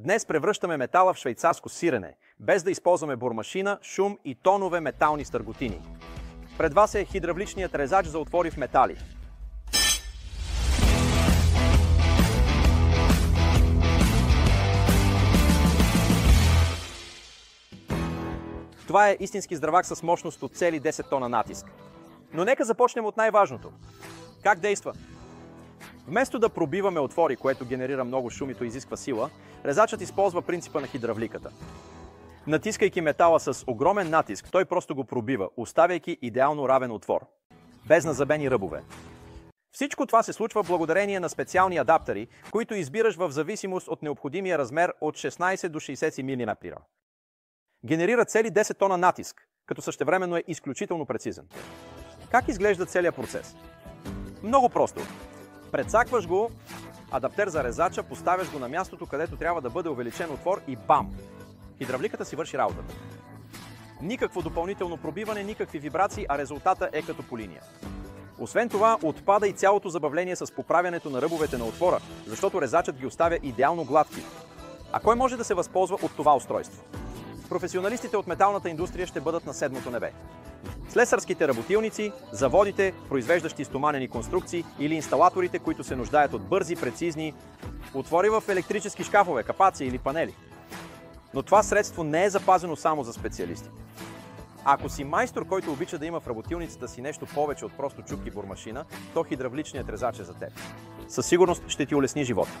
Днес превръщаме метала в швейцарско сирене, без да използваме бормашина, шум и тонове метални стърготини. Пред вас е хидравличният резач за отвори в метали. Това е истински здравак с мощност от цели 10 тона натиск. Но нека започнем от най-важното. Как действа? Вместо да пробиваме отвори, което генерира много шум и то изисква сила, резачът използва принципа на хидравликата. Натискайки метала с огромен натиск, той просто го пробива, оставяйки идеално равен отвор, без назабени ръбове. Всичко това се случва благодарение на специални адаптери, които избираш в зависимост от необходимия размер от 16 до 60 мм. Генерира цели 10 тона натиск, като същевременно е изключително прецизен. Как изглежда целият процес? Много просто. Прецакваш го, адаптер за резача, поставяш го на мястото, където трябва да бъде увеличен отвор и бам! Хидравликата си върши работата. Никакво допълнително пробиване, никакви вибрации, а резултата е като по линия. Освен това, отпада и цялото забавление с поправянето на ръбовете на отвора, защото резачът ги оставя идеално гладки. А кой може да се възползва от това устройство? Професионалистите от металната индустрия ще бъдат на седмото небе. Слесарските работилници, заводите, произвеждащи стоманени конструкции или инсталаторите, които се нуждаят от бързи, прецизни отвори в електрически шкафове, капаци или панели. Но това средство не е запазено само за специалисти. Ако си майстор, който обича да има в работилницата си нещо повече от просто чук и бормашина, то хидравличният резач е за теб. Със сигурност ще ти улесни живота.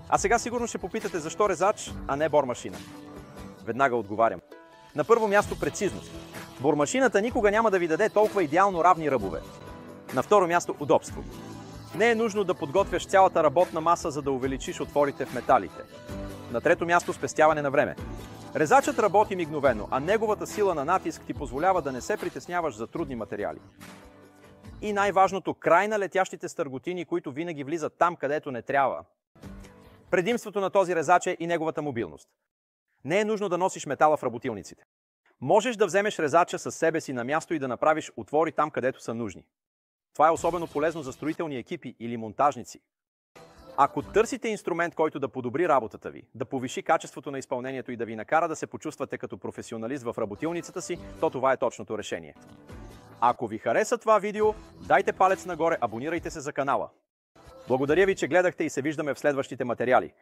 А сега сигурно ще попитате защо резач, а не бормашина. Веднага отговарям. На първо място прецизност. Бормашината никога няма да ви даде толкова идеално равни ръбове. На второ място удобство. Не е нужно да подготвяш цялата работна маса, за да увеличиш отворите в металите. На трето място спестяване на време. Резачът работи мигновено, а неговата сила на натиск ти позволява да не се притесняваш за трудни материали. И най-важното, край на летящите стърготини, които винаги влизат там, където не трябва. Предимството на този резач е и неговата мобилност. Не е нужно да носиш метала в работилниците. Можеш да вземеш резача със себе си на място и да направиш отвори там, където са нужни. Това е особено полезно за строителни екипи или монтажници. Ако търсите инструмент, който да подобри работата ви, да повиши качеството на изпълнението и да ви накара да се почувствате като професионалист в работилницата си, то това е точното решение. Ако ви хареса това видео, дайте палец нагоре, абонирайте се за канала. Благодаря ви, че гледахте и се виждаме в следващите материали.